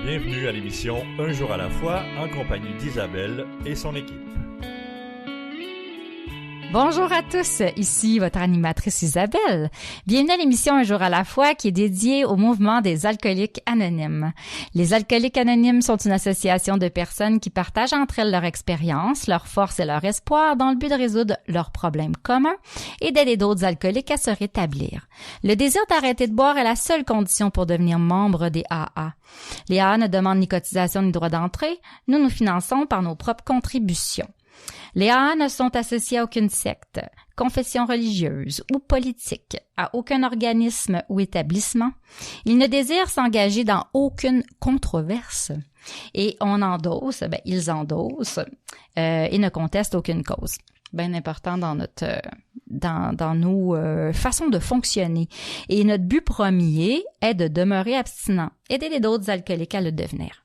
Bienvenue à l'émission Un jour à la fois en compagnie d'Isabelle et son équipe. Bonjour à tous, ici votre animatrice Isabelle. Bienvenue à l'émission Un jour à la fois qui est dédiée au mouvement des alcooliques anonymes. Les alcooliques anonymes sont une association de personnes qui partagent entre elles leur expérience, leurs forces et leur espoir dans le but de résoudre leurs problèmes communs et d'aider d'autres alcooliques à se rétablir. Le désir d'arrêter de boire est la seule condition pour devenir membre des AA. Les AA ne demandent ni cotisation ni droit d'entrée. Nous nous finançons par nos propres contributions. Les AA ne sont associés à aucune secte, confession religieuse ou politique, à aucun organisme ou établissement. Ils ne désirent s'engager dans aucune controverse et ils endossent et ne contestent aucune cause. Bien important dans nos façons de fonctionner. Et notre but premier est de demeurer abstinent, aider les autres alcooliques à le devenir.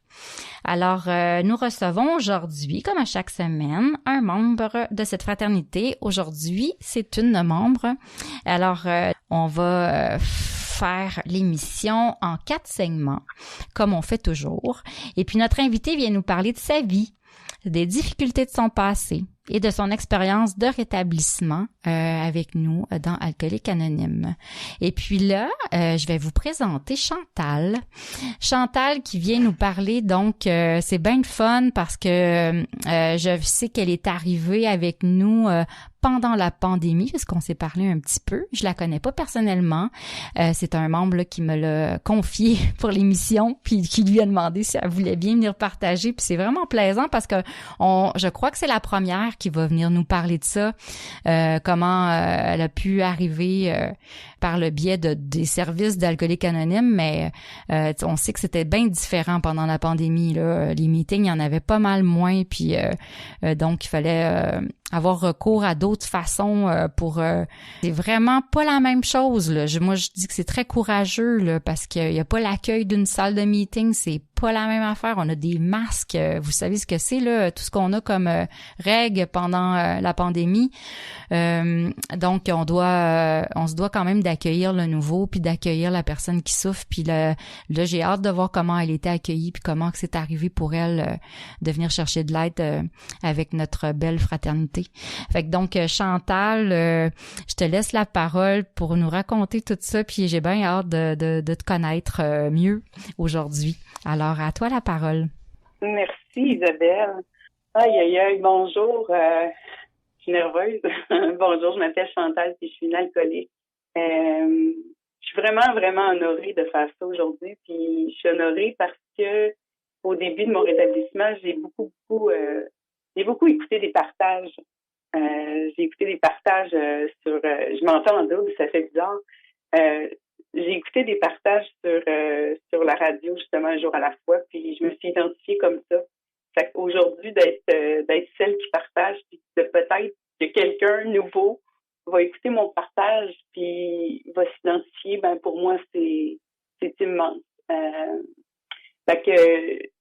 Alors, nous recevons aujourd'hui, comme à chaque semaine, un membre de cette fraternité. Aujourd'hui, c'est une membre. Alors, on va faire l'émission en 4 segments, comme on fait toujours. Et puis, notre invité vient nous parler de sa vie, des difficultés de son passé et de son expérience de rétablissement avec nous dans Alcooliques Anonymes. Et puis là, je vais vous présenter Chantal. Chantal qui vient nous parler, donc c'est bien de fun parce que je sais qu'elle est arrivée avec nous pendant la pandémie, parce qu'on s'est parlé un petit peu. Je la connais pas personnellement. C'est un membre là, qui me l'a confié pour l'émission, puis qui lui a demandé si elle voulait bien venir partager. Puis c'est vraiment plaisant parce que je crois que c'est la première qui va venir nous parler de ça, comment elle a pu arriver par le biais des services d'Alcooliques Anonymes, mais on sait que c'était bien différent pendant la pandémie. Là. Les meetings, il y en avait pas mal moins, puis donc il fallait avoir recours à d'autres façons c'est vraiment pas la même chose. Là. Moi, je dis que c'est très courageux là, parce qu'il y a pas l'accueil d'une salle de meeting, c'est pas la même affaire. On a des masques, vous savez ce que c'est là, tout ce qu'on a comme règles pendant la pandémie. Donc on se doit quand même d'accueillir le nouveau puis d'accueillir la personne qui souffre. Puis là j'ai hâte de voir comment elle était accueillie puis comment que c'est arrivé pour elle de venir chercher de l'aide avec notre belle fraternité. Fait que donc Chantal, je te laisse la parole pour nous raconter tout ça. Puis j'ai bien hâte de te connaître mieux aujourd'hui. Alors, à toi la parole. Merci Isabelle. Aïe, aïe, aïe, bonjour. Je suis nerveuse. Bonjour, je m'appelle Chantal et je suis une alcoolique. Je suis vraiment, vraiment honorée de faire ça aujourd'hui. Puis je suis honorée parce que au début de mon rétablissement, j'ai beaucoup écouté des partages. J'ai écouté des partages sur... je m'entends en double, ça fait bizarre. J'ai écouté des partages sur la radio, justement, un jour à la fois, puis je me suis identifiée comme ça. Fait qu'aujourd'hui, d'être celle qui partage, puis de peut-être que quelqu'un nouveau va écouter mon partage, puis va s'identifier, ben pour moi, c'est immense. Fait que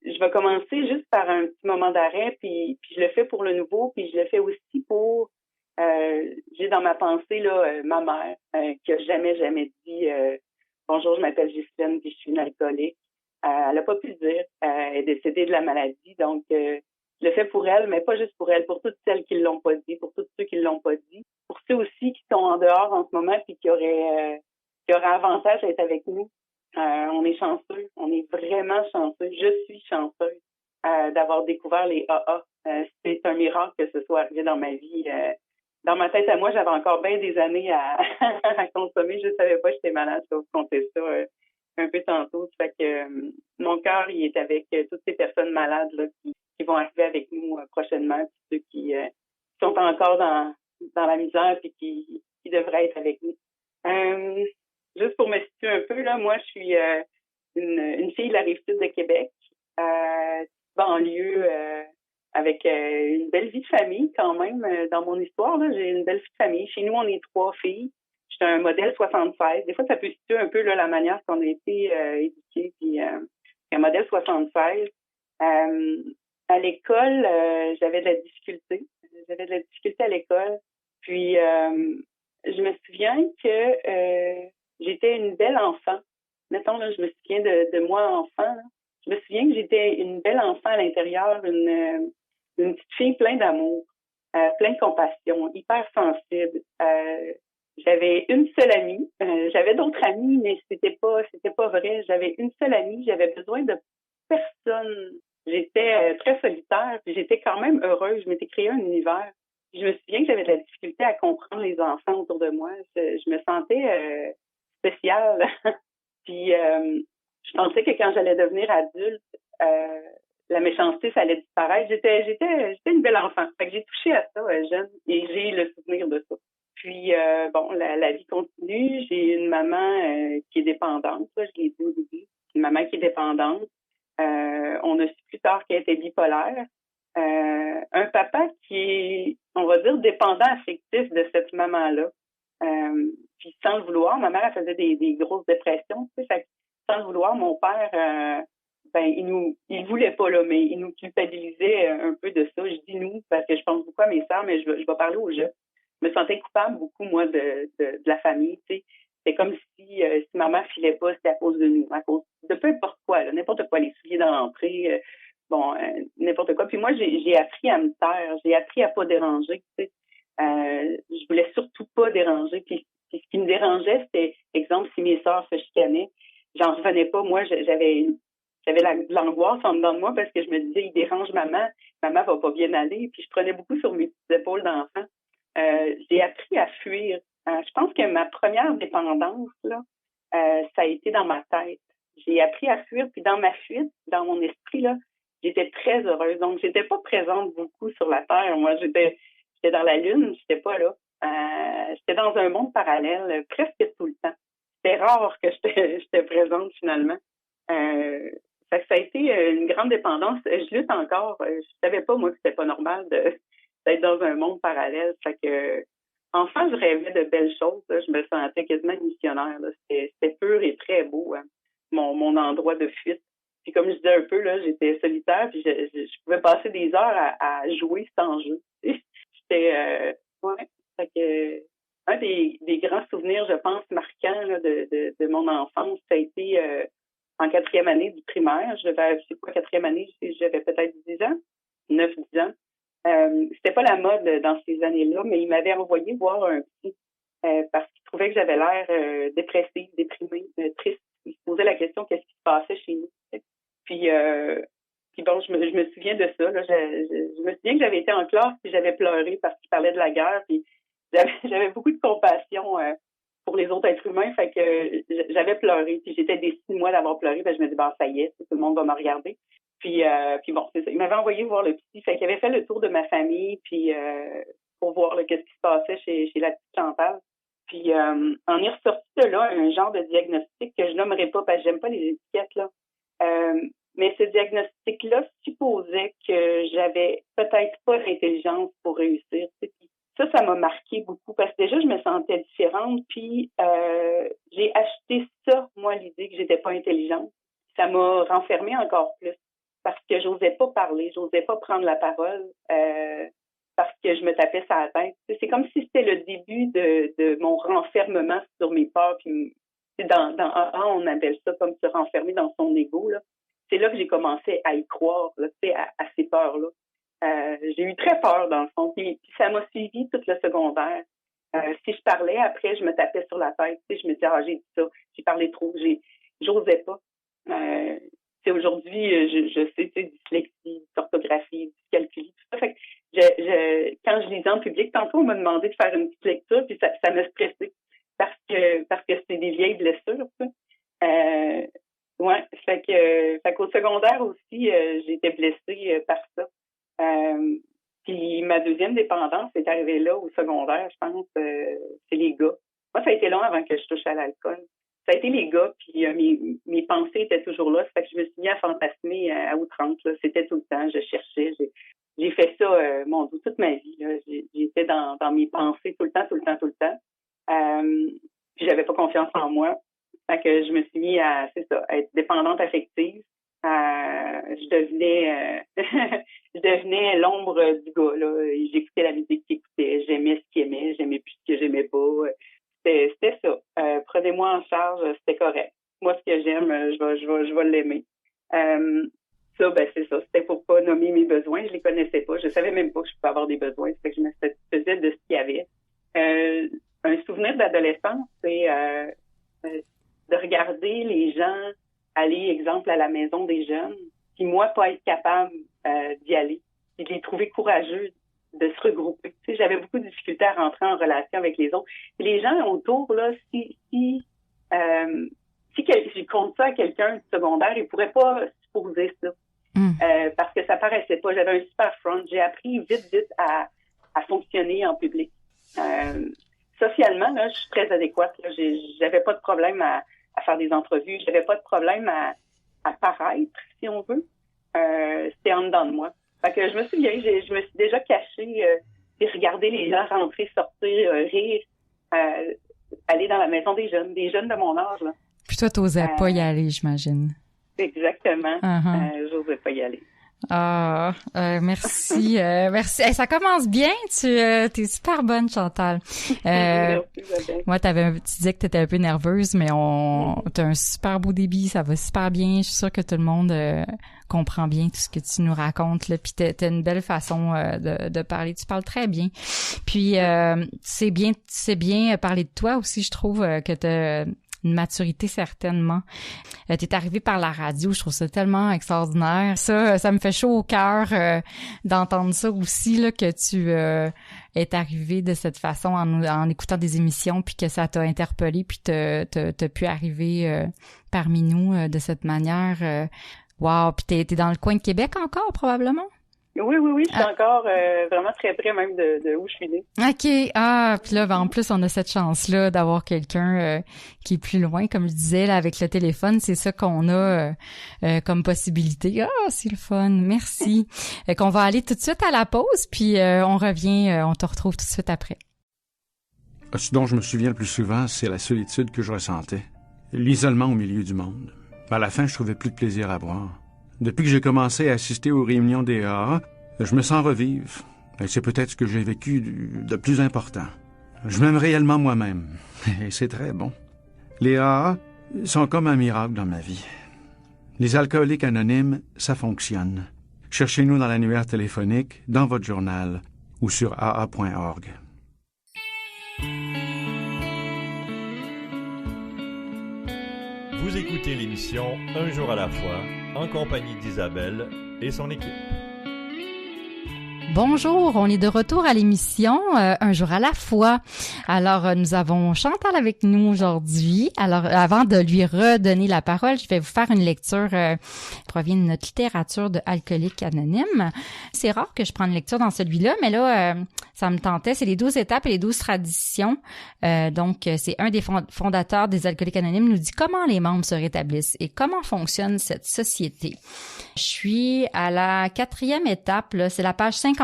je vais commencer juste par un petit moment d'arrêt, puis je le fais pour le nouveau, puis je le fais aussi pour... j'ai dans ma pensée là ma mère qui a jamais dit bonjour, je m'appelle Ghislaine puis je suis une alcoolique. Elle a pas pu le dire. Elle est décédée de la maladie, donc je le fais pour elle, mais pas juste pour elle, pour toutes celles qui l'ont pas dit, pour tous ceux qui l'ont pas dit, pour ceux aussi qui sont en dehors en ce moment puis qui auraient avantage à être avec nous. On est chanceux, on est vraiment chanceux. Je suis chanceuse d'avoir découvert les AA. C'est un miracle que ce soit arrivé dans ma vie. Dans ma tête à moi, j'avais encore bien des années à consommer. Je savais pas que j'étais malade. Je vais vous conter ça un peu tantôt. Ça fait que mon cœur, il est avec toutes ces personnes malades là, qui vont arriver avec nous prochainement, puis ceux qui sont encore dans la misère et qui devraient être avec nous. Juste pour me situer un peu, là, moi, je suis une fille de la Rive-Sud de Québec, banlieue, avec une belle vie de famille quand même. Dans mon histoire, là, j'ai une belle vie de famille. Chez nous, on est 3 filles. J'étais un modèle 76. Des fois, ça peut situer un peu là, la manière qu'on a été éduqués. Puis, un modèle 76. À l'école, j'avais de la difficulté. J'avais de la difficulté à l'école. Puis, je me souviens que j'étais une belle enfant. Mettons, là, je me souviens de moi enfant. Là. Je me souviens que j'étais une belle enfant à l'intérieur, une petite fille pleine d'amour, pleine de compassion, hyper sensible. J'avais une seule amie. J'avais d'autres amis, mais c'était pas vrai. J'avais une seule amie. J'avais besoin de personne. J'étais très solitaire, puis j'étais quand même heureuse. Je m'étais créé un univers. Je me souviens que j'avais de la difficulté à comprendre les enfants autour de moi. Je me sentais spéciale. Puis je pensais que quand j'allais devenir adulte, la méchanceté, ça allait disparaître. J'étais une belle enfant. Fait que j'ai touché à ça jeune et j'ai le souvenir de ça. Puis bon, la vie continue. J'ai une maman qui est dépendante. Ça, je l'ai dit au début. Une maman qui est dépendante. On a su plus tard qu'elle était bipolaire. Un papa qui est, on va dire, dépendant affectif de cette maman-là. Puis sans le vouloir, ma mère, elle faisait des grosses dépressions. Tu sais, fait que sans le vouloir, mon père, il voulait pas, là, mais il nous culpabilisait un peu de ça. Je dis nous, parce que je pense beaucoup à mes sœurs, mais je vais parler aux jeunes. Je me sentais coupable beaucoup, moi, de la famille, tu sais. C'est comme si maman filait pas, c'était à cause de nous, à cause de peu importe quoi, là, n'importe quoi, les souliers dans l'entrée, n'importe quoi. Puis moi, j'ai appris à me taire, j'ai appris à pas déranger, tu sais. Je voulais surtout pas déranger. Puis ce qui me dérangeait, c'était, exemple, si mes sœurs se chicanaient, j'en revenais pas. Moi, j'avais l'angoisse en dedans de moi parce que je me disais, il dérange maman va pas bien aller. Puis je prenais beaucoup sur mes petites épaules d'enfant. J'ai appris à fuir. Je pense que ma première dépendance, là, ça a été dans ma tête. J'ai appris à fuir, puis dans ma fuite, dans mon esprit, là, j'étais très heureuse. Donc, j'étais pas présente beaucoup sur la Terre. Moi, j'étais dans la Lune, j'étais pas là. J'étais dans un monde parallèle presque tout le temps. C'était rare que j'étais présente finalement. Fait que ça a été une grande dépendance. Je lutte encore. Je savais pas, moi, que c'était pas normal d'être dans un monde parallèle. Fait que enfant, je rêvais de belles choses. Là. Je me sentais quasiment missionnaire. Là. C'était pur et très beau, hein, mon endroit de fuite. Puis comme je disais un peu, là, j'étais solitaire, puis je pouvais passer des heures à jouer sans jeu. J'étais ouais. Fait que un des grands souvenirs, je pense, marquants là, de mon enfance, ça a été en 4e année du primaire. Je sais pas, 4e année, j'avais peut-être 10 ans, 9-10 ans. C'était pas la mode dans ces années-là, mais il m'avait envoyé voir un psy parce qu'il trouvait que j'avais l'air dépressive, déprimée, triste. Il se posait la question qu'est-ce qui se passait chez nous. Puis bon, je me souviens de ça. Là. Je me souviens que j'avais été en classe et j'avais pleuré parce qu'il parlait de la guerre. Puis j'avais beaucoup de compassion pour les autres êtres humains. Fait que j'avais pleuré. Puis j'étais déçue, moi, d'avoir pleuré. Ben, je me dis, ça y est, tout le monde va me regarder. Puis bon, c'est ça. Il m'avait envoyé voir le psy. Fait qu'il avait fait le tour de ma famille puis pour voir qu'est-ce qui se passait chez la petite Chantal. Puis en est ressorti de là un genre de diagnostic que je nommerai pas parce que j'aime pas les étiquettes, là. Mais ce diagnostic-là supposait que j'avais peut-être pas l'intelligence pour réussir. Puis ça m'a marqué beaucoup parce que déjà, je me sentais différente. Puis j'ai acheté ça, moi, l'idée que j'étais pas intelligente. Ça m'a renfermée encore plus parce que j'osais pas parler, j'osais pas prendre la parole parce que je me tapais sur la tête. C'est comme si c'était le début de mon renfermement sur mes peurs. Puis dans AA, on appelle ça comme se renfermer dans son ego, là. C'est là que j'ai commencé à y croire, là, à ces peurs-là. J'ai eu très peur, dans le fond. Puis ça m'a suivi tout le secondaire. Si je parlais, après, je me tapais sur la tête. Je me disais, j'ai dit ça, j'ai parlé trop, j'osais pas. Aujourd'hui, je sais, dyslexie, orthographie, dyscalculie, tout ça. Fait que quand je lisais en public, tantôt, on m'a demandé de faire une petite lecture, puis ça me stressait parce que c'est des vieilles blessures, ça. Ouais, fait qu'au secondaire aussi, j'ai été blessée par ça. Puis ma deuxième dépendance est arrivée là au secondaire, je pense, c'est les gars. Moi, ça a été long avant que je touche à l'alcool. Ça a été les gars, puis mes pensées étaient toujours là. Ça fait que je me suis mis à fantasmer à outrance. Là. C'était tout le temps, je cherchais. J'ai fait ça, mon Dieu, toute ma vie. Là. J'étais dans mes pensées tout le temps. Puis j'avais pas confiance en moi. Fait que je me suis mis à être dépendante affective. Je devenais l'ombre du gars, là. J'écoutais la musique qu'il écoutait, j'aimais ce qu'il aimait, j'aimais plus ce que j'aimais pas. C'était ça. Prenez-moi en charge, c'était correct. Moi, ce que j'aime, je vais l'aimer. Ça, c'est ça. C'était pour pas nommer mes besoins. Je les connaissais pas. Je savais même pas que je pouvais avoir des besoins. Fait que je me satisfaisais de ce qu'il y avait. Un souvenir d'adolescence, c'est de regarder les gens aller, exemple, à la maison des jeunes, puis moi, pas être capable d'y aller. Puis de les trouver courageux de se regrouper. Tu sais, j'avais beaucoup de difficultés à rentrer en relation avec les autres. Et les gens autour, là, si je compte ça à quelqu'un de secondaire, il pourrait pas supposer ça. Parce que ça paraissait pas. J'avais un super front. J'ai appris vite à fonctionner en public. Socialement, là, je suis très adéquate. Là. J'avais pas de problème à faire des entrevues. J'avais pas de problème à paraître, si on veut. C'était en dedans de moi. Fait que je me souviens, je me suis déjà cachée et regarder les gens rentrer, sortir, rire, aller dans la maison des jeunes de mon âge. Là. Puis toi, t'osais pas y aller, j'imagine. Exactement. J'osais pas y aller. Merci, merci. Hey, ça commence bien. T'es super bonne, Chantal. Moi, tu disais que t'étais un peu nerveuse, mais t'as un super beau débit, ça va super bien. Je suis sûre que tout le monde comprend bien tout ce que tu nous racontes là. Puis t'as une belle façon de parler. Tu parles très bien. Puis c'est bien parler de toi aussi. Je trouve que t'as une maturité certainement. T'es arrivée par la radio, je trouve ça tellement extraordinaire. Ça me fait chaud au cœur d'entendre ça aussi, là, que tu es arrivée de cette façon en écoutant des émissions, puis que ça t'a interpellé, puis t'as pu arriver parmi nous de cette manière. Wow! Puis t'es dans le coin de Québec encore, probablement? Oui, je suis encore vraiment très près même de où je suis née. OK. Puis là, en plus, on a cette chance-là d'avoir quelqu'un qui est plus loin, comme je disais, là, avec le téléphone. C'est ça qu'on a comme possibilité. C'est le fun. Merci. Qu'on va aller tout de suite à la pause, puis on revient, on te retrouve tout de suite après. Ce dont je me souviens le plus souvent, c'est la solitude que je ressentais. L'isolement au milieu du monde. À la fin, je trouvais plus de plaisir à boire. Depuis que j'ai commencé à assister aux réunions des AA, je me sens revivre. Et c'est peut-être ce que j'ai vécu de plus important. Je m'aime réellement moi-même. Et c'est très bon. Les AA sont comme un miracle dans ma vie. Les alcooliques anonymes, ça fonctionne. Cherchez-nous dans l'annuaire téléphonique, dans votre journal ou sur aa.org. Vous écoutez l'émission Un jour à la fois, en compagnie d'Isabelle et son équipe. Bonjour, on est de retour à l'émission Un jour à la fois. Alors, nous avons Chantal avec nous aujourd'hui. Alors, avant de lui redonner la parole, je vais vous faire une lecture qui provient de notre littérature de Alcooliques Anonymes. C'est rare que je prenne une lecture dans celui-là, mais là, ça me tentait. C'est les 12 étapes et les 12 traditions. Donc, c'est un des fondateurs des Alcooliques Anonymes nous dit comment les membres se rétablissent et comment fonctionne cette société. Je suis à la 4e étape, là, c'est la page 58.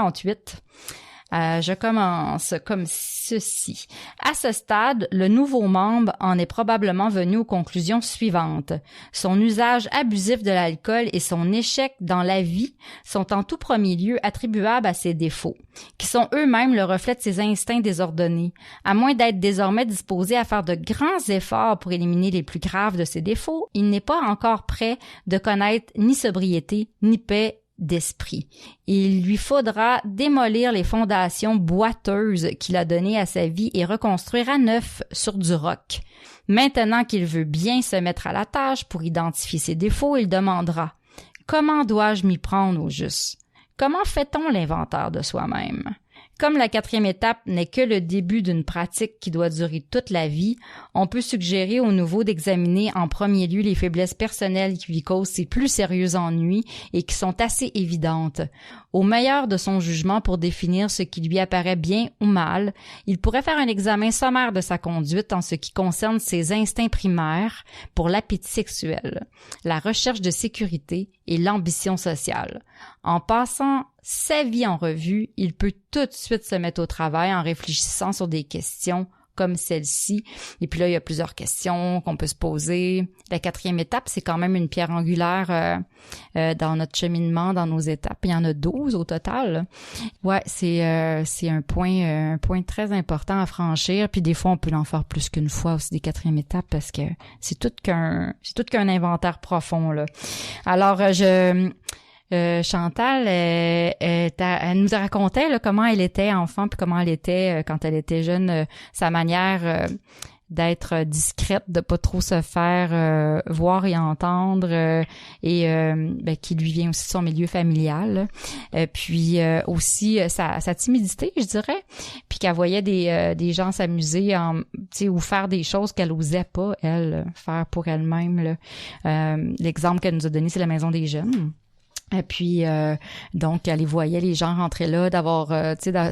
Je commence comme ceci. À ce stade, le nouveau membre en est probablement venu aux conclusions suivantes. Son usage abusif de l'alcool et son échec dans la vie sont en tout premier lieu attribuables à ses défauts, qui sont eux-mêmes le reflet de ses instincts désordonnés. À moins d'être désormais disposé à faire de grands efforts pour éliminer les plus graves de ses défauts, il n'est pas encore prêt de connaître ni sobriété, ni paix d'esprit. Il lui faudra démolir les fondations boiteuses qu'il a données à sa vie et reconstruire à neuf sur du roc. Maintenant qu'il veut bien se mettre à la tâche pour identifier ses défauts, il demandera « Comment dois-je m'y prendre au juste? Comment fait-on l'inventaire de soi-même? » Comme la 4e étape n'est que le début d'une pratique qui doit durer toute la vie, on peut suggérer au nouveau d'examiner en premier lieu les faiblesses personnelles qui lui causent ses plus sérieux ennuis et qui sont assez évidentes. Au meilleur de son jugement pour définir ce qui lui apparaît bien ou mal, il pourrait faire un examen sommaire de sa conduite en ce qui concerne ses instincts primaires pour l'appétit sexuel, la recherche de sécurité et l'ambition sociale. En passant sa vie en revue, il peut tout de suite se mettre au travail en réfléchissant sur des questions comme celle-ci. Et puis là, il y a plusieurs questions qu'on peut se poser. La 4e étape, c'est quand même une pierre angulaire dans notre cheminement, dans nos étapes. Il y en a 12 au total. Ouais, c'est un point très important à franchir. Puis des fois, on peut en faire plus qu'une fois aussi des 4e étapes parce que c'est tout qu'un inventaire profond là. Alors, Chantal, elle nous racontait là, comment elle était enfant puis comment elle était quand elle était jeune, sa manière d'être discrète, de pas trop se faire voir et entendre, qui lui vient aussi de son milieu familial. Puis aussi sa timidité, je dirais, puis qu'elle voyait des gens s'amuser ou faire des choses qu'elle osait pas elle faire pour elle-même là. L'exemple qu'elle nous a donné, c'est la maison des jeunes. Et puis donc elle les voyait les gens rentrer là, d'avoir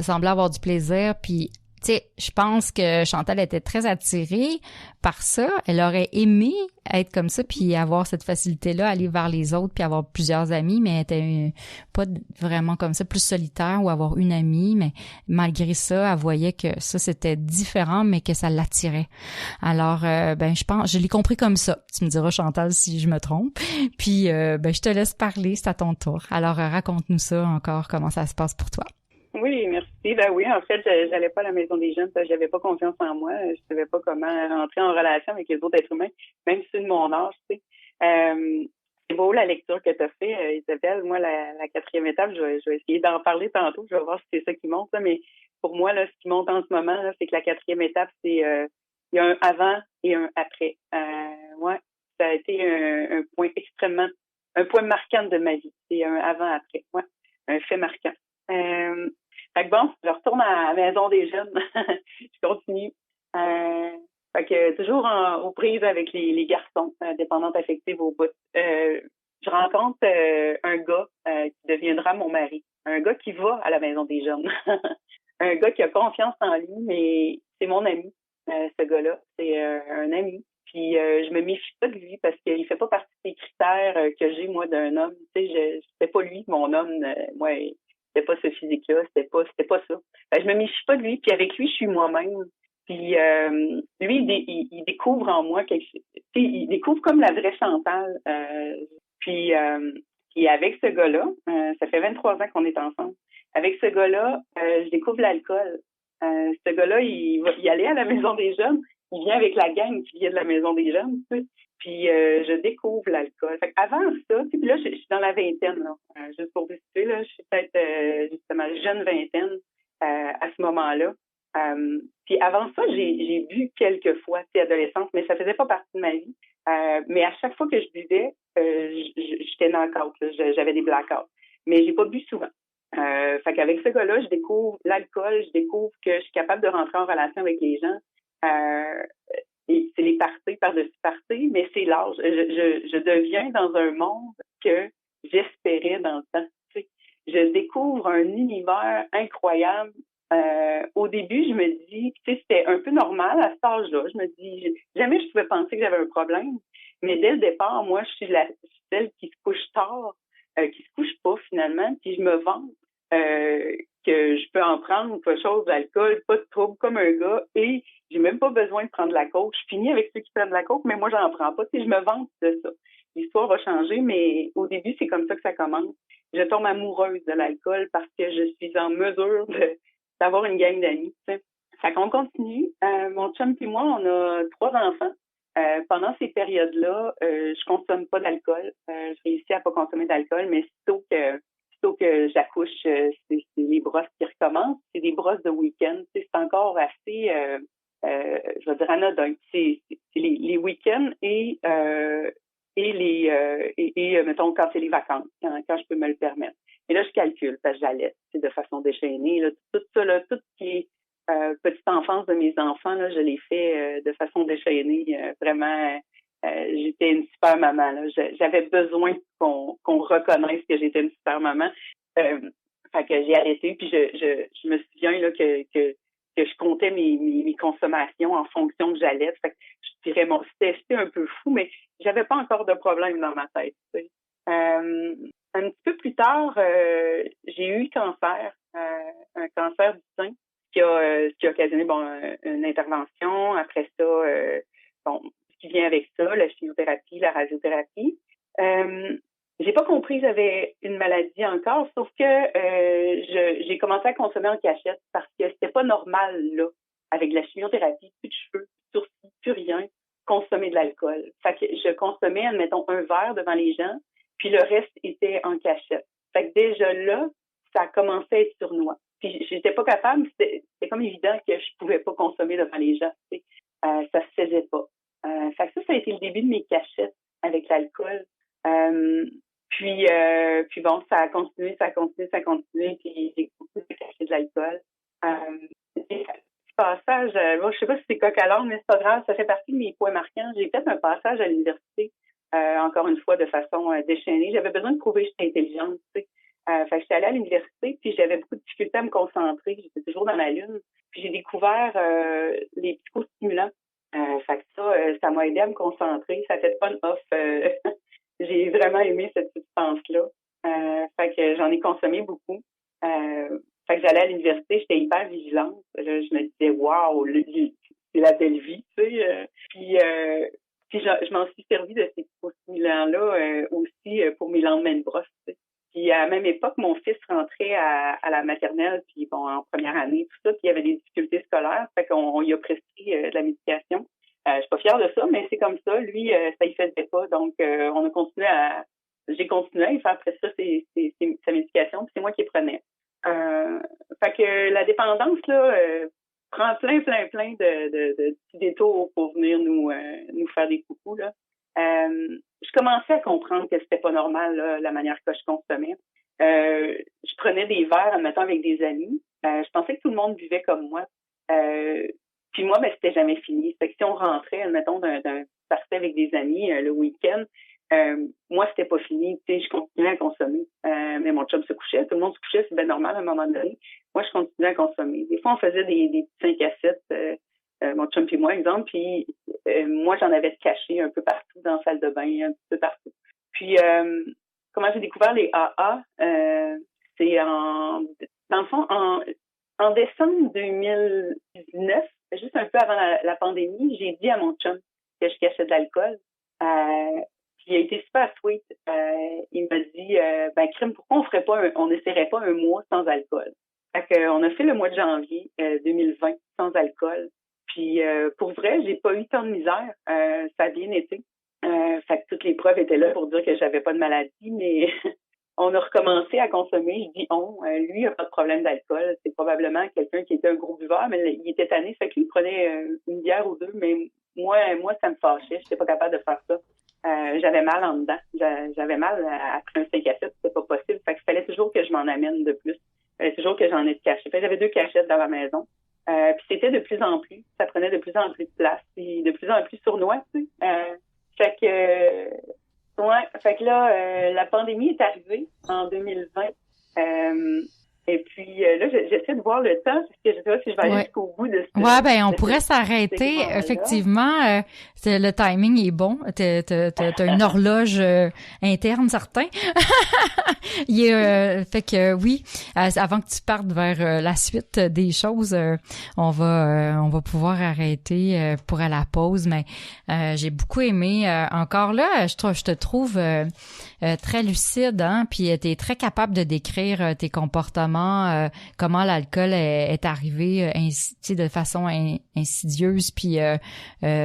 sembler avoir du plaisir, puis tu sais, je pense que Chantal était très attirée par ça. Elle aurait aimé être comme ça puis avoir cette facilité-là, aller vers les autres puis avoir plusieurs amis, mais elle était pas vraiment comme ça, plus solitaire ou avoir une amie. Mais malgré ça, elle voyait que ça, c'était différent, mais que ça l'attirait. Alors, je pense, je l'ai compris comme ça. Tu me diras, Chantal, si je me trompe. Puis, je te laisse parler, c'est à ton tour. Alors, raconte-nous ça encore, comment ça se passe pour toi. Oui, merci. Ben oui, en fait, j'allais pas à la maison des jeunes parce que j'avais pas confiance en moi. Je savais pas comment rentrer en relation avec les autres êtres humains, même ceux de mon âge, tu sais. C'est beau la lecture que tu as fait, Isabelle. Moi, la 4e étape, je vais essayer d'en parler tantôt. Je vais voir si c'est ça qui monte, là. Mais pour moi, là, ce qui monte en ce moment, là, c'est que la 4e étape, c'est il y a un avant et un après. Ouais, ça a été un point marquant de ma vie. C'est un avant-après. Ouais, un fait marquant. Fait que bon, je retourne à la maison des jeunes. Je continue. Fait que toujours aux prises avec les garçons, dépendante affective au bout. Je rencontre un gars qui deviendra mon mari. Un gars qui va à la maison des jeunes. Un gars qui a confiance en lui, mais c'est mon ami, ce gars-là. C'est un ami. Puis je me méfie pas de lui parce qu'il fait pas partie des critères que j'ai, moi, d'un homme. Tu sais, c'était pas lui, mon homme. Moi, c'était pas ce physique-là, c'était pas ça. Ben, je me méfie pas de lui, puis avec lui, je suis moi-même. Puis lui, il découvre en moi quelque chose. Il découvre comme la vraie Chantal. Puis avec ce gars-là, ça fait 23 ans qu'on est ensemble. Avec ce gars-là, je découvre l'alcool. Ce gars-là, il va y aller à la maison des jeunes. Il vient avec la gang qui vient de la maison des jeunes, tu sais. Puis je découvre l'alcool. Fait avant ça, puis là, je suis dans la vingtaine, là. Juste pour vous situer, là, je suis peut-être justement jeune vingtaine à ce moment-là. Puis avant ça, j'ai bu quelques fois, tu sais, adolescence, mais ça faisait pas partie de ma vie. Mais à chaque fois que je buvais, j'étais knock-out, là, j'avais des blackouts. Mais j'ai pas bu souvent. Fait qu'avec ce gars-là, je découvre l'alcool, je découvre que je suis capable de rentrer en relation avec les gens. Et c'est les parties par-dessus parties, mais c'est l'âge. Je deviens dans un monde que j'espérais dans le temps. Tu sais. Je découvre un univers incroyable. Au début, je me dis, tu sais, c'était un peu normal à cet âge-là. Je me dis, jamais je pouvais penser que j'avais un problème. Mais dès le départ, moi, je suis celle qui se couche tard, qui se couche pas finalement, puis je me vante que je peux en prendre quelque chose d'alcool, pas de trouble, comme un gars, et j'ai même pas besoin de prendre de la coke. Je finis avec ceux qui prennent de la coke, mais moi, j'en prends pas. Tu sais, je me vante de ça. L'histoire va changer, mais au début, c'est comme ça que ça commence. Je tombe amoureuse de l'alcool parce que je suis en mesure d'avoir une gang d'amis. Tu sais. Fait qu'on continue. Mon chum et moi, on a 3 enfants. Pendant ces périodes-là, je consomme pas d'alcool. Je réussis à pas consommer d'alcool, mais sitôt que j'accouche, c'est les brosses qui recommencent. C'est des brosses de week-end. Tu sais, c'est encore assez, je vais dire anodin. C'est les week-ends et mettons quand c'est les vacances, quand je peux me le permettre. Et là, je calcule parce que j'allaite, de façon déchaînée. Là, tout ça, là, tout ce qui est petite enfance de mes enfants, là, je l'ai fait de façon déchaînée. Vraiment, j'étais une super maman. Là. J'avais besoin qu'on reconnaisse que j'étais une super maman. Fait que j'ai arrêté, puis je me souviens là que je comptais mes consommations en fonction que j'allais. Fait que je dirais, c'était un peu fou, mais j'avais pas encore de problème dans ma tête. Tu sais. Un petit peu plus tard, j'ai eu cancer, un cancer du sein ce qui a occasionné une intervention. Après ça, ce qui vient avec ça, la chimiothérapie, la radiothérapie. J'ai pas compris que j'avais une maladie encore, sauf que j'ai commencé à consommer en cachette parce que c'était pas normal là, avec la chimiothérapie, plus de cheveux, plus de sourcils, plus rien, consommer de l'alcool. Fait que je consommais, admettons, un verre devant les gens, puis le reste était en cachette. Fait que déjà là, ça a commencé à être sournois. Puis j'étais pas capable, c'était comme évident que je pouvais pas consommer devant les gens. Ça se faisait pas. Fait que ça a été le début de mes cachettes avec l'alcool. Puis bon, ça a continué, puis j'ai beaucoup de caché de l'alcool. Passage, je sais pas si c'est coq à l'âne, mais c'est pas grave, ça fait partie de mes points marquants. J'ai fait un passage à l'université, encore une fois, de façon déchaînée. J'avais besoin de prouver que j'étais intelligente, tu sais. Fait que j'étais allée à l'université, puis j'avais beaucoup de difficultés à me concentrer. J'étais toujours dans la lune. Puis j'ai découvert les psychostimulants. Fait que ça m'a aidé à me concentrer. Ça fait on-off. J'ai vraiment aimé cette substance-là. Fait que j'en ai consommé beaucoup. Fait que j'allais à l'université, j'étais hyper vigilante. Là, je me disais, waouh, c'est la belle vie, tu sais. Puis je m'en suis servi de ces psychostimulants-là aussi pour mes lendemains de brosse, tu sais. Puis à la même époque, mon fils rentrait à la maternelle, puis en première année, tout ça, puis il y avait des difficultés scolaires, fait qu'on lui a prescrit de la médication. Je suis pas fière de ça, mais c'est comme ça. Lui, ça y faisait pas, donc j'ai continué à y faire après ça sa médication, puis c'est moi qui les prenais. Fait que la dépendance là prend plein de petits détours pour venir nous faire des coucous là. Je commençais à comprendre que c'était pas normal là, la manière que je consommais. Je prenais des verres, admettons, avec des amis. Je pensais que tout le monde buvait comme moi. Puis moi, c'était jamais fini. Fait que si on rentrait, admettons, partait avec des amis le week-end, moi, c'était pas fini. Tu sais, je continuais à consommer. Mais mon chum se couchait, tout le monde se couchait, c'est bien normal à un moment donné. Moi, je continuais à consommer. Des fois, on faisait des petits 5 à 7, mon chum et moi, exemple, puis moi, j'en avais caché un peu partout, dans la salle de bain, un petit peu partout. Puis, comment j'ai découvert les AA? C'est dans le fond, en décembre 2019, juste un peu avant la pandémie, j'ai dit à mon chum que je cachais de l'alcool. Puis il a été super sweet. Il m'a dit, crime, pourquoi on n'essaierait pas un mois sans alcool? Fait qu'on a fait le mois de janvier 2020 sans alcool. Puis pour vrai, j'ai pas eu tant de misère. Ça a bien été. Fait que toutes les preuves étaient là pour dire que j'avais pas de maladie, mais on a recommencé à consommer. Je dis lui, il a pas de problème d'alcool. C'est probablement quelqu'un qui était un gros buveur, mais il était tanné. Fait que lui, il prenait une bière ou deux, mais moi, ça me fâchait. J'étais pas capable de faire ça. J'avais mal en dedans. J'avais mal après un 5 à 7, c'était pas possible. Fait qu'il fallait toujours que je m'en amène de plus. Il fallait toujours que j'en ai de cachets. Fait que j'avais 2 cachettes dans la maison. Puis c'était de plus en plus. Ça prenait de plus en plus de place. Puis de plus en plus sournois, tu sais. Fait que là, la pandémie est arrivée en 2020. Et puis là, j'essaie de voir le temps parce que je sais pas si je vais aller jusqu'au bout de ça. Ouais, on pourrait s'arrêter. Effectivement, le timing est bon. T'as une horloge interne, certain. Fait que oui, avant que tu partes vers la suite des choses, on va pouvoir arrêter pour à la pause. Mais j'ai beaucoup aimé. Encore là, je te trouve très lucide, hein. Puis t'es très capable de décrire tes comportements. Comment l'alcool est arrivé de façon insidieuse puis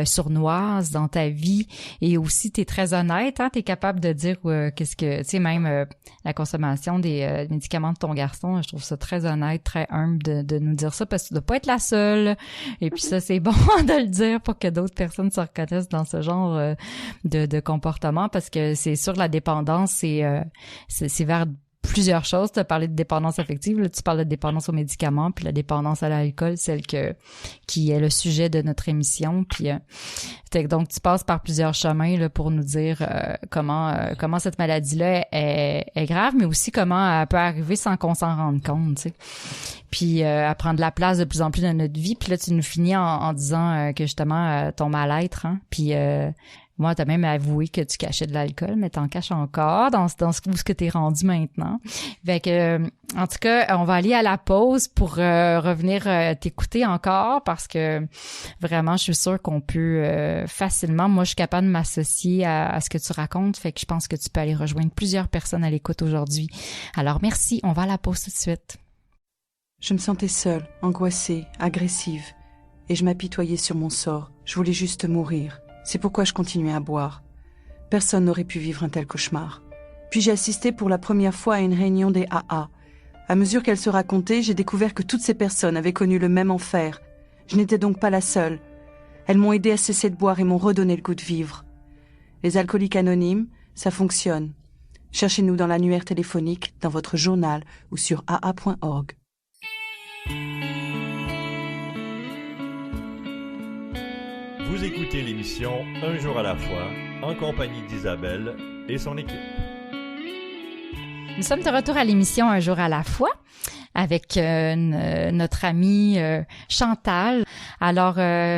sournoise dans ta vie, et aussi t'es très honnête, hein, t'es capable de dire qu'est-ce que, tu sais, même la consommation des médicaments de ton garçon, je trouve ça très honnête, très humble de nous dire ça, parce que tu dois pas être la seule, et puis ça, c'est bon de le dire pour que d'autres personnes se reconnaissent dans ce genre de comportement, parce que c'est sûr, la dépendance, c'est vers plusieurs choses. Tu as parlé de dépendance affective, là, tu parles de dépendance aux médicaments, puis la dépendance à l'alcool, celle qui est le sujet de notre émission. Puis donc tu passes par plusieurs chemins là pour nous dire comment cette maladie-là est grave, mais aussi comment elle peut arriver sans qu'on s'en rende compte, tu sais. Puis elle prend de la place de plus en plus dans notre vie. Puis là, tu nous finis en disant que justement ton mal-être, hein, puis Moi, t'as même avoué que tu cachais de l'alcool, mais t'en caches encore dans ce que t'es rendu maintenant. Fait que, en tout cas, on va aller à la pause pour revenir t'écouter encore parce que vraiment, je suis sûre qu'on peut facilement, moi, je suis capable de m'associer à ce que tu racontes. Fait que je pense que tu peux aller rejoindre plusieurs personnes à l'écoute aujourd'hui. Alors, merci. On va à la pause tout de suite. Je me sentais seule, angoissée, agressive, et je m'apitoyais sur mon sort. Je voulais juste mourir. C'est pourquoi je continuais à boire. Personne n'aurait pu vivre un tel cauchemar. Puis j'ai assisté pour la première fois à une réunion des AA. À mesure qu'elle se racontait, j'ai découvert que toutes ces personnes avaient connu le même enfer. Je n'étais donc pas la seule. Elles m'ont aidé à cesser de boire et m'ont redonné le goût de vivre. Les alcooliques anonymes, ça fonctionne. Cherchez-nous dans l'annuaire téléphonique, dans votre journal ou sur aa.org. Vous écoutez l'émission Un jour à la fois, en compagnie d'Isabelle et son équipe. Nous sommes de retour à l'émission Un jour à la fois avec notre amie Chantal. Alors,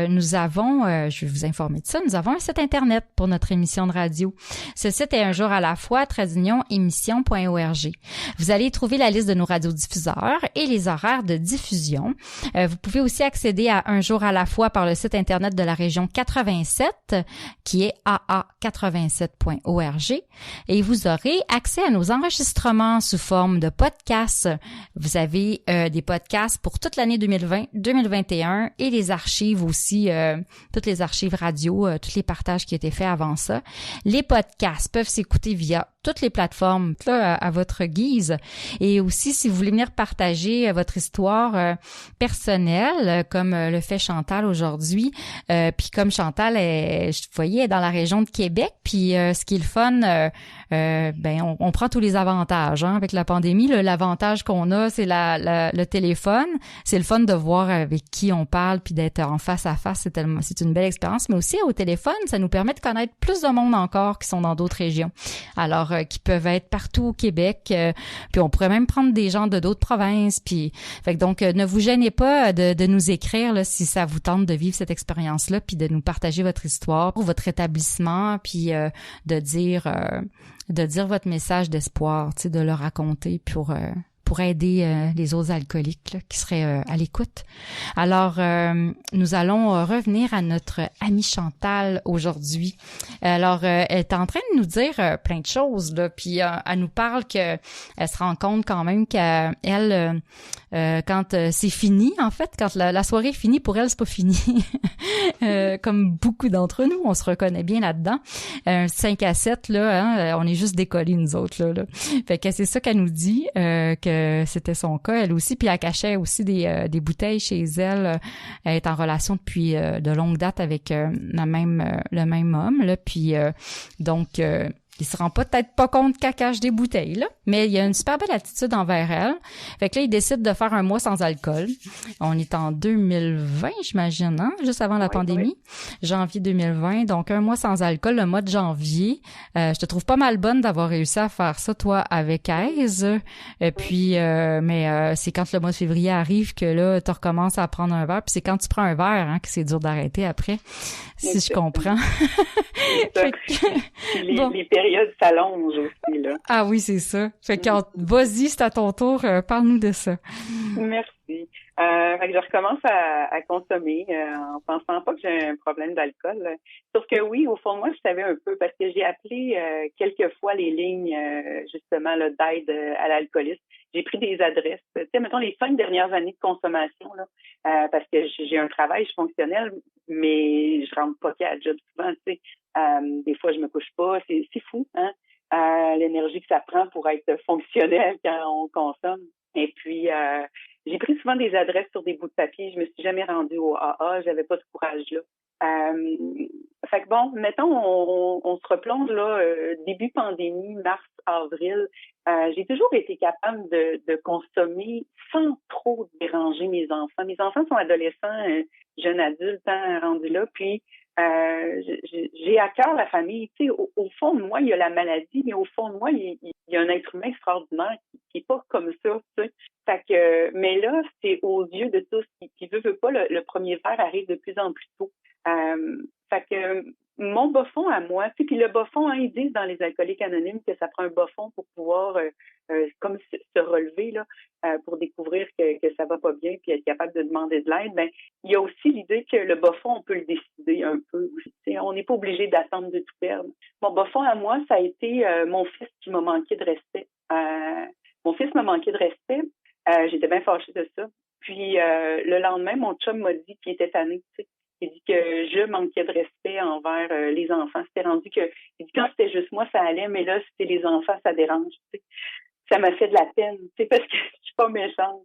nous avons, je vais vous informer de ça, nous avons un site Internet pour notre émission de radio. Ce site est unjouràlafoi-émission.org. Vous allez trouver la liste de nos radiodiffuseurs et les horaires de diffusion. Vous pouvez aussi accéder à Un jour à la fois par le site Internet de la région 87, qui est aa87.org. Et vous aurez accès à nos enregistrements sous forme de podcasts. Vous avez des podcasts pour toute l'année 2020, 2021 et les archives aussi, toutes les archives radio, tous les partages qui étaient faits avant ça. Les podcasts peuvent s'écouter via toutes les plateformes là, à votre guise. Et aussi, si vous voulez venir partager votre histoire personnelle, comme le fait Chantal aujourd'hui, puis comme Chantal est, vous voyez, est dans la région de Québec, puis ce qui est le fun, on prend tous les avantages hein, avec la pandémie. Là, l'avantage qu'on a, c'est le téléphone. C'est le fun de voir avec qui on parle, puis d'être en face à face. C'est une belle expérience. Mais aussi au téléphone, ça nous permet de connaître plus de monde encore qui sont dans d'autres régions. Alors, qui peuvent être partout au Québec. Puis on pourrait même prendre des gens de d'autres provinces. Puis, fait que donc, ne vous gênez pas de nous écrire là, si ça vous tente de vivre cette expérience-là, puis de nous partager votre histoire, votre établissement, puis de dire votre message d'espoir, tu sais, de le raconter pour aider les autres alcooliques là, qui seraient à l'écoute. Alors, nous allons revenir à notre amie Chantal aujourd'hui. Alors, elle est en train de nous dire plein de choses, là, puis elle nous parle qu'elle se rend compte quand même qu'elle, quand c'est fini, en fait, quand la soirée est finie, pour elle, c'est pas fini. Comme beaucoup d'entre nous, on se reconnaît bien là-dedans. 5 à 7, là, hein, on est juste décollés, nous autres, là. Fait que c'est ça qu'elle nous dit, que c'était son cas, elle aussi, puis elle cachait aussi des bouteilles chez elle. Elle est en relation depuis de longue date avec le même homme, là, puis donc il se rend peut-être pas compte qu'elle cache des bouteilles, là, mais il y a une super belle attitude envers elle. Fait que là, il décide de faire un mois sans alcool. On est en 2020, j'imagine, hein? Juste avant la pandémie. Oui. Janvier 2020, donc un mois sans alcool, le mois de janvier. Je te trouve pas mal bonne d'avoir réussi à faire ça, toi, avec aise. Et puis, mais c'est quand le mois de février arrive que là, tu recommences à prendre un verre. Puis c'est quand tu prends un verre, hein, que c'est dur d'arrêter après, si je comprends. Les périodes s'allongent aussi, là. Ah oui, c'est ça. Fait que vas-y, c'est à ton tour, parle-nous de ça. Merci. Fait que je recommence à consommer en pensant pas que j'ai un problème d'alcool. Sauf que oui, au fond de moi, je savais un peu parce que j'ai appelé quelques fois les lignes justement là, d'aide à l'alcoolisme. J'ai pris des adresses. Tu sais, mettons les 5 dernières années de consommation là, parce que j'ai un travail, je suis fonctionnelle, mais je rentre pas qu'à la job souvent. Tu sais, des fois je me couche pas. C'est fou, hein, l'énergie que ça prend pour être fonctionnel quand on consomme. Et puis j'ai pris souvent des adresses sur des bouts de papier. Je me suis jamais rendue au AA. J'avais pas ce courage-là. Fait que bon, mettons, on se replonge là, début pandémie, mars, avril. J'ai toujours été capable de consommer sans trop déranger mes enfants. Mes enfants sont adolescents, jeunes adultes, hein, rendus là. Puis j'ai à cœur la famille. Tu sais, au fond de moi, il y a la maladie, mais au fond de moi, il y a un être humain extraordinaire qui est pas comme ça. Tu sais. Fait que, mais là, c'est aux yeux de tous qui veut pas, le premier verre arrive de plus en plus tôt. Fait que mon bas-fond à moi, tu sais, puis le bas-fond, hein, ils disent dans les alcooliques anonymes que ça prend un bas-fond pour pouvoir comme se relever là, pour découvrir que ça va pas bien puis être capable de demander de l'aide. Ben, il y a aussi l'idée que le bas-fond, on peut le décider un peu. Tu sais, on n'est pas obligé d'attendre de tout perdre. Mon bas-fond à moi, ça a été mon fils qui m'a manqué de respect. Mon fils m'a manqué de respect. J'étais bien fâchée de ça. Puis le lendemain, mon chum m'a dit qu'il était tanné, tu sais. Il dit que je manquais de respect envers les enfants. C'était rendu que, il dit quand c'était juste moi, ça allait, mais là, c'était les enfants, ça dérange. Tu sais. Ça m'a fait de la peine, tu sais, parce que je suis pas méchante.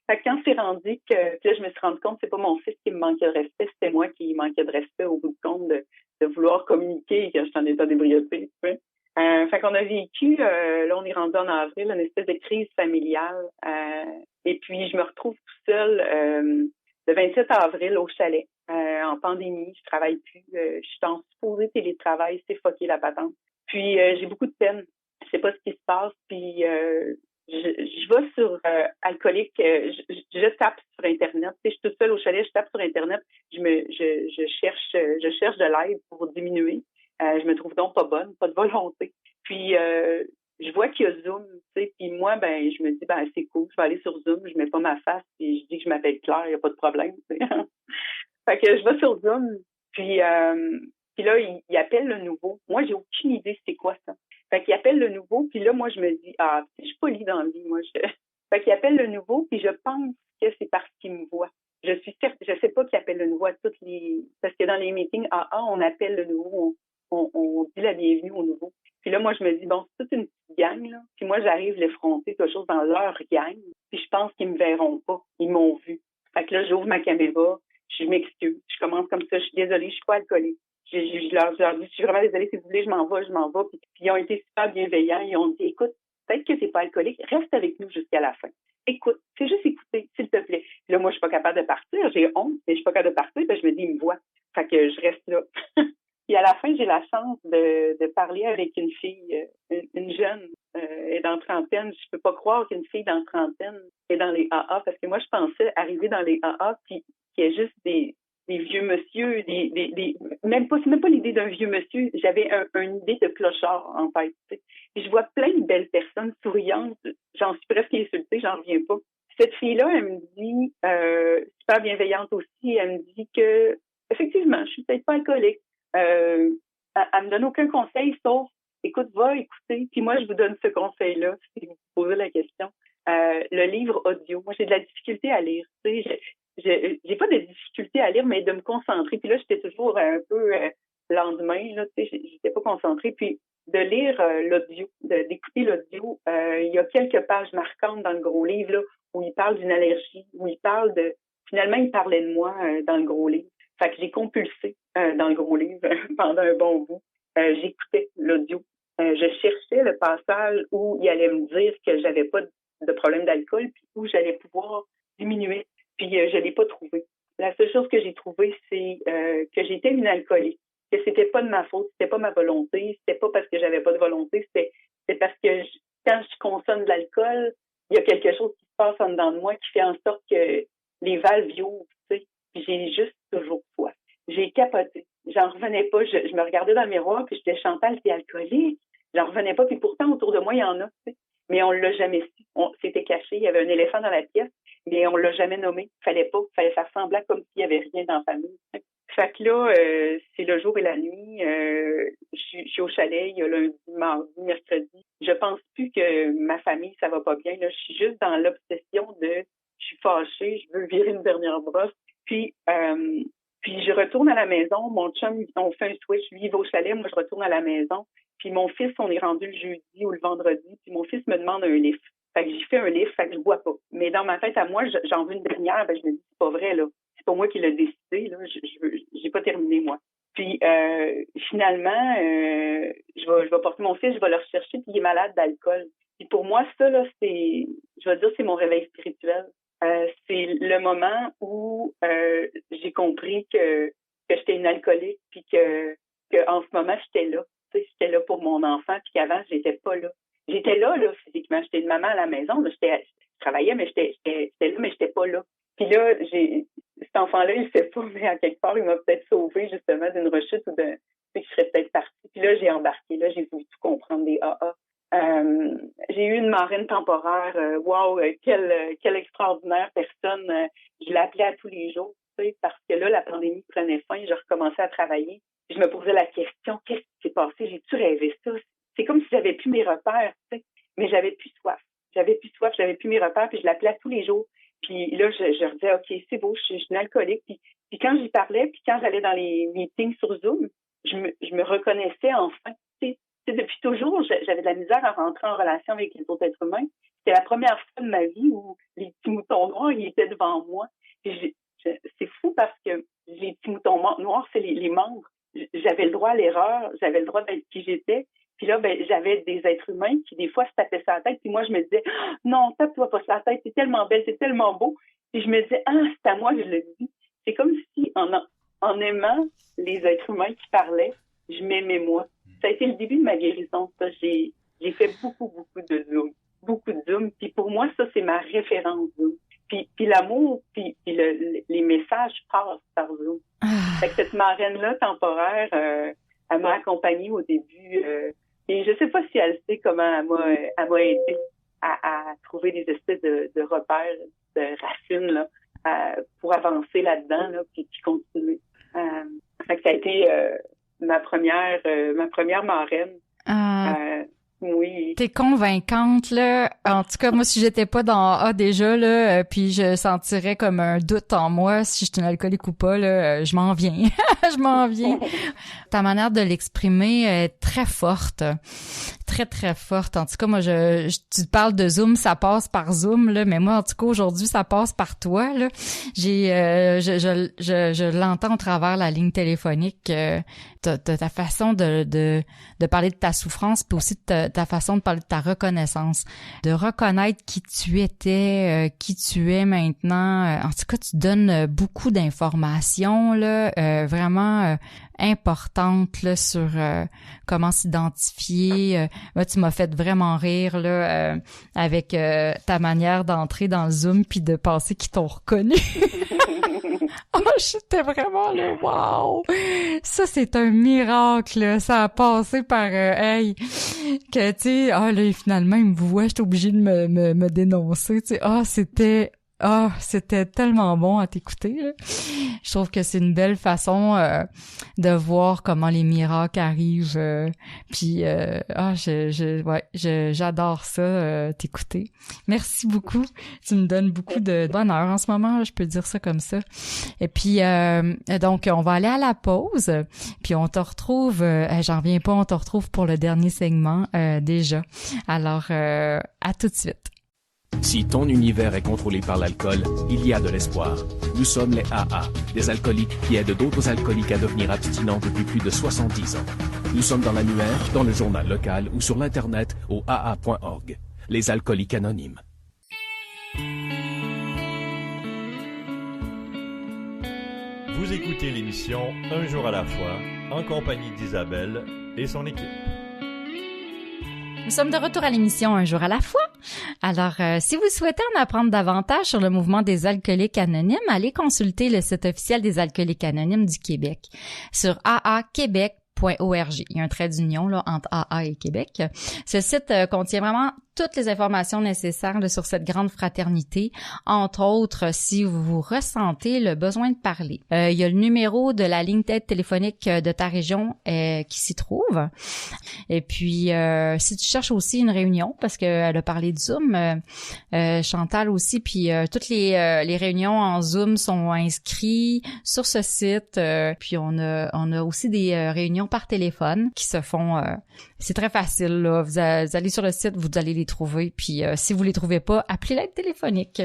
Fait que quand c'est rendu que, là, je me suis rendu compte, c'est pas mon fils qui me manquait de respect, c'était moi qui manquais de respect au bout de compte de vouloir communiquer quand je suis en état d'ébriété. Tu sais. Fait qu'on a vécu, là, on est rendu en avril, une espèce de crise familiale. Et puis, je me retrouve tout seul le 27 avril au chalet. En pandémie, je travaille plus. Je suis en supposé télétravail, c'est fucké la patente. Puis j'ai beaucoup de peine. Je sais pas ce qui se passe. Puis je vais sur alcoolique. Je tape sur Internet. Tu sais, je suis toute seule au chalet, je tape sur Internet. Je cherche de l'aide pour diminuer. Je me trouve donc pas bonne, pas de volonté. Puis je vois qu'il y a Zoom, tu sais, puis moi, ben, je me dis, ben, c'est cool, je vais aller sur Zoom, je mets pas ma face, puis je dis que je m'appelle Claire, il n'y a pas de problème, tu sais. Fait que je vais sur Zoom, puis là, il appelle le nouveau. Moi, j'ai aucune idée c'est quoi ça. Fait qu'il appelle le nouveau, puis là, moi, je me dis, je suis polie dans la vie, moi. Fait qu'il appelle le nouveau, puis je pense que c'est parce qu'il me voit. Je sais pas qu'il appelle le nouveau à toutes les... Parce que dans les meetings AA, on appelle le nouveau, on dit la bienvenue au nouveau. Puis là, moi, je me dis, bon, c'est toute une petite gang, là. Puis moi, j'arrive l'effronter quelque chose dans leur gang. Puis je pense qu'ils me verront pas. Ils m'ont vu. Fait que là, j'ouvre ma caméra. Je m'excuse. Je commence comme ça. Je suis désolée, je suis pas alcoolique. Je leur dis, je suis vraiment désolée. Si vous voulez, je m'en vais. Puis ils ont été super bienveillants. Ils ont dit, écoute, peut-être que t'es pas alcoolique. Reste avec nous jusqu'à la fin. Écoute, c'est juste écouter, s'il te plaît. Puis là, moi, je suis pas capable de partir. J'ai honte, mais je suis pas capable de partir. Ben, je me dis, ils me voient. Fait que je reste là. Puis à la fin, j'ai la chance de parler avec une fille, une jeune, elle est dans la trentaine. Je peux pas croire qu'une fille dans la trentaine est dans les AA, parce que moi, je pensais arriver dans les AA, puis qu'il y ait juste des vieux monsieur, c'est même pas l'idée d'un vieux monsieur. J'avais une idée de clochard, en fait. Tu sais. Puis je vois plein de belles personnes souriantes. J'en suis presque insultée, j'en reviens pas. Cette fille-là, elle me dit, super bienveillante aussi, elle me dit que, effectivement, je suis peut-être pas alcoolique. Elle me donne aucun conseil sauf écoute, va écouter, puis moi je vous donne ce conseil-là si vous posez la question. Le livre audio, moi j'ai de la difficulté à lire, tu sais, j'ai pas de difficulté à lire, mais de me concentrer. Puis là j'étais toujours un peu lendemain, là, tu sais, j'étais pas concentrée. Puis de lire l'audio, d'écouter l'audio, il y a quelques pages marquantes dans le gros livre là où il parle d'une allergie, où il parle de, finalement il parlait de moi dans le gros livre. Fait que j'ai compulsé dans le gros livre pendant un bon bout. J'écoutais l'audio. Je cherchais le passage où il allait me dire que j'avais pas de problème d'alcool, puis où j'allais pouvoir diminuer. Puis je l'ai pas trouvé. La seule chose que j'ai trouvée, c'est que j'étais une alcoolique. Que c'était pas de ma faute, c'était pas ma volonté, c'était pas parce que j'avais pas de volonté, c'était parce que quand je consomme de l'alcool, il y a quelque chose qui se passe en dedans de moi qui fait en sorte que les valves ouvrent, tu sais. Puis j'ai juste toujours foi. J'ai capoté. J'en revenais pas. Je me regardais dans le miroir, puis j'étais Chantal, t'es alcoolique. J'en revenais pas. Puis pourtant, autour de moi, il y en a, tu sais. Mais on l'a jamais su. C'était caché. Il y avait un éléphant dans la pièce, mais on l'a jamais nommé. Fallait faire semblant comme s'il y avait rien dans la famille. Fait que là, c'est le jour et la nuit. Je suis au chalet. Il y a lundi, mardi, mercredi. Je pense plus que ma famille, ça va pas bien. Là, je suis juste dans l'obsession de je suis fâchée, je veux virer une dernière brosse. Puis je retourne à la maison. Mon chum, on fait un switch. Lui, il va au chalet. Moi, je retourne à la maison. Puis mon fils, on est rendu le jeudi ou le vendredi. Puis mon fils me demande un lift. Fait que j'y fais un lift, fait que je bois pas. Mais dans ma tête à moi, j'en veux une dernière. Ben, je me dis, c'est pas vrai, là. C'est pas moi qui l'ai décidé, là. J'ai pas terminé, moi. Puis finalement, je vais porter mon fils, je vais le rechercher, puis il est malade d'alcool. Puis pour moi, ça, là, c'est mon réveil spirituel. C'est le moment où j'ai compris que j'étais une alcoolique, puis que en ce moment, j'étais là. Tu sais, j'étais là pour mon enfant, puis qu'avant, j'étais pas là. J'étais là physiquement. J'étais une maman à la maison. Là, je travaillais, mais j'étais là, mais j'étais pas là. Puis là, cet enfant-là, il sait pas, mais à quelque part, il m'a peut-être sauvé justement d'une rechute ou de, tu sais, que je serais peut-être partie. Puis là, j'ai embarqué, là, j'ai voulu tout comprendre des AA. J'ai eu une marraine temporaire. Wow, quelle extraordinaire personne. Je l'appelais à tous les jours, tu sais, parce que là, la pandémie prenait fin, je recommençais à travailler. Je me posais la question, qu'est-ce qui s'est passé? J'ai-tu rêvé ça? C'est comme si j'avais plus mes repères, tu sais, mais j'avais plus soif. J'avais plus mes repères, puis je l'appelais à tous les jours. Puis là, je disais, OK, c'est beau, je suis une alcoolique. Puis quand j'y parlais, puis quand j'allais dans les meetings sur Zoom, je me reconnaissais enfin. Tu sais, depuis toujours, j'avais de la misère à rentrer en relation avec les autres êtres humains. C'était la première fois de ma vie où les petits moutons noirs, ils étaient devant moi. Puis c'est fou parce que les petits moutons noirs, c'est les membres. J'avais le droit à l'erreur, j'avais le droit d'être qui j'étais. Puis là, ben, j'avais des êtres humains qui, des fois, se tapaient sur la tête. Puis moi, je me disais, non, tape-toi pas sur la tête, c'est tellement belle, c'est tellement beau. Puis je me disais, c'est à moi que je le dis. C'est comme si, en aimant les êtres humains qui parlaient, je m'aimais moi. Ça a été le début de ma guérison, ça. J'ai fait beaucoup de Zoom. Beaucoup de Zoom. Puis pour moi, ça, c'est ma référence Zoom. Puis l'amour, puis les messages passent par Zoom. Fait que cette marraine-là, temporaire, elle m'a accompagnée au début. Et je sais pas si elle sait comment elle m'a aidé à trouver des espèces de repères, de racines, là, pour avancer là-dedans, là, puis continuer. Fait que ça a été ma première marraine. Oui. T'es convaincante, là. En tout cas, moi, si j'étais pas dans A déjà, là, puis je sentirais comme un doute en moi si je suis une alcoolique ou pas, là, je m'en viens. Je m'en viens. Ta manière de l'exprimer est très forte. Très, très forte. En tout cas, moi, tu parles de Zoom, ça passe par Zoom, là, mais moi, en tout cas, aujourd'hui, ça passe par toi, là. Je l'entends au travers la ligne téléphonique, ta façon de parler de ta souffrance, puis aussi de ta façon de parler de ta reconnaissance, de reconnaître qui tu étais, qui tu es maintenant. En tout cas, tu donnes beaucoup d'informations là, vraiment importantes là sur comment s'identifier. Moi, tu m'as fait vraiment rire là avec ta manière d'entrer dans le Zoom puis de penser qu'ils t'ont reconnu. Oh, j'étais vraiment là, wow! Ça, c'est un miracle, là. Ça a passé par, hey, que, tu sais, là, finalement, il me voit, j'étais obligée de me dénoncer, tu sais. C'était tellement bon à t'écouter, là. Je trouve que c'est une belle façon de voir comment les miracles arrivent. Puis j'adore ça, t'écouter. Merci beaucoup. Tu me donnes beaucoup de bonheur en ce moment, je peux dire ça comme ça. Et puis donc on va aller à la pause. Puis on te retrouve. J'en reviens pas. On te retrouve pour le dernier segment déjà. Alors à tout de suite. Si ton univers est contrôlé par l'alcool, il y a de l'espoir. Nous sommes les AA, des alcooliques qui aident d'autres alcooliques à devenir abstinents depuis plus de 70 ans. Nous sommes dans l'annuaire, dans le journal local ou sur l'Internet au aa.org. Les alcooliques anonymes. Vous écoutez l'émission Un jour à la fois, en compagnie d'Isabelle et son équipe. Nous sommes de retour à l'émission Un jour à la fois. Alors, si vous souhaitez en apprendre davantage sur le mouvement des alcooliques anonymes, allez consulter le site officiel des alcooliques anonymes du Québec sur aaquebec.org. Il y a un trait d'union là entre AA et Québec. Ce site contient vraiment toutes les informations nécessaires là, sur cette grande fraternité, entre autres si vous ressentez le besoin de parler. Il y a le numéro de la ligne d'aide téléphonique de ta région qui s'y trouve. Et puis, si tu cherches aussi une réunion, parce qu'elle a parlé de Zoom, Chantal aussi, puis toutes les réunions en Zoom sont inscrites sur ce site. Puis on a aussi des réunions par téléphone qui se font. C'est très facile, là. Vous allez sur le site, vous allez les trouver. Puis si vous les trouvez pas, appelez l'aide téléphonique.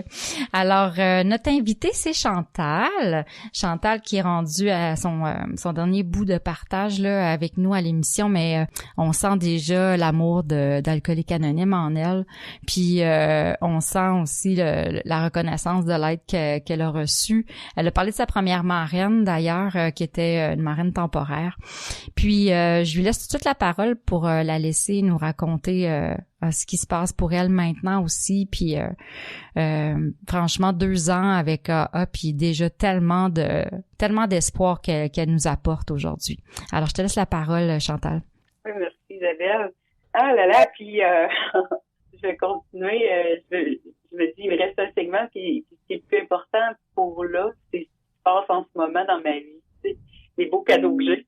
Alors, notre invitée, c'est Chantal. Chantal qui est rendue à son dernier bout de partage là avec nous à l'émission, mais on sent déjà l'amour d'Alcooliques Anonymes en elle. Puis on sent aussi la reconnaissance de l'aide qu'elle a reçue. Elle a parlé de sa première marraine d'ailleurs, qui était une marraine temporaire. Puis je lui laisse tout de suite la parole pour la laisser nous raconter ce qui se passe pour elle maintenant aussi. Puis franchement, 2 ans avec AA, puis déjà tellement d'espoir qu'elle nous apporte aujourd'hui. Alors, je te laisse la parole, Chantal. Oui, merci Isabelle. Ah là là, puis je vais continuer. Je me dis, il me reste un segment qui est le plus important pour là, c'est ce qui se passe en ce moment dans ma vie. Les beaux cadeaux que j'ai.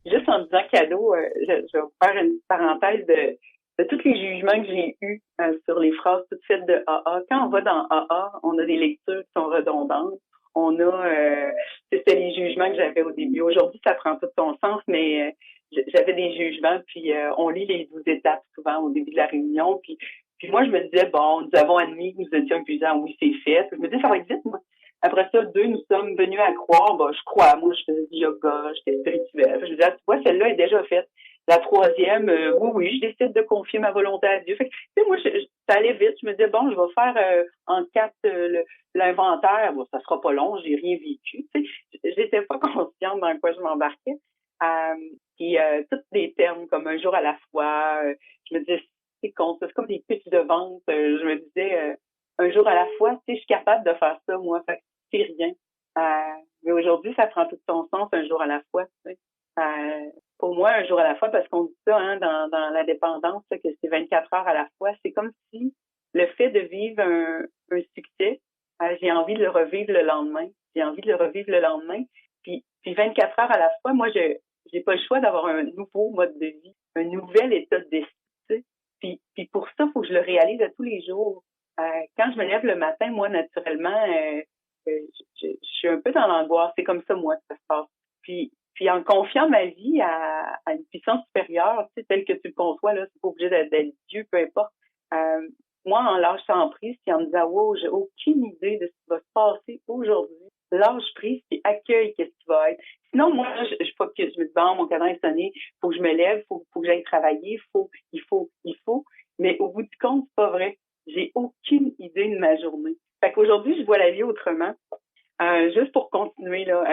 Juste en disant cadeau, je vais vous faire une parenthèse de tous les jugements que j'ai eus sur les phrases toutes faites de AA. Quand on va dans AA, on a des lectures qui sont redondantes. On a, c'était les jugements que j'avais au début. Aujourd'hui, ça prend tout son sens, mais j'avais des jugements, puis on lit les 12 étapes souvent au début de la réunion, puis moi, je me disais, bon, nous avons admis que nous étions impuissants, oui, c'est fait. Je me disais, ça va être vite, moi. Après ça, 2, nous sommes venus à croire, je crois, moi, je faisais du yoga, j'étais spirituelle. Je me disais, tu vois, celle-là est déjà faite. La 3e, oui, je décide de confier ma volonté à Dieu. Fait que, tu sais, moi, ça allait vite. Je me disais, bon, je vais faire en 4 l'inventaire. Bon, ça sera pas long, j'ai rien vécu. Tu sais, j'étais pas consciente dans quoi je m'embarquais. Puis tous des termes comme un jour à la fois, je me disais, c'est comme des pitchs de vente. Je me disais, un jour à la fois, tu sais, je suis capable de faire ça, moi. Fait que c'est rien. Mais aujourd'hui, ça prend tout son sens, un jour à la fois. Tu sais. Pour moi, un jour à la fois, parce qu'on dit ça dans la dépendance, là, que c'est 24 heures à la fois. C'est comme si le fait de vivre un succès, j'ai envie de le revivre le lendemain. J'ai envie de le revivre le lendemain. Puis 24 heures à la fois, moi, j'ai pas le choix d'avoir un nouveau mode de vie, un nouvel état d'esprit. Tu sais. Puis pour ça, il faut que je le réalise à tous les jours. Quand je me lève le matin, moi, naturellement, je suis un peu dans l'angoisse. C'est comme ça, moi, que ça se passe. Puis en confiant ma vie à une puissance supérieure, tu sais, telle que tu le conçois, là, c'est pas obligé d'être Dieu, peu importe. Moi, en lâchant prise, puis en me disant, wow, j'ai aucune idée de ce qui va se passer aujourd'hui. Lâche prise, puis accueille qu'est-ce qui va être. Sinon, moi, je me dis, bon, mon cadran est sonné, faut que je me lève, faut que j'aille travailler, il faut. Mais au bout du compte, c'est pas vrai. J'ai aucune idée de ma journée. Fait qu'aujourd'hui, je vois la vie autrement. Juste pour continuer, là,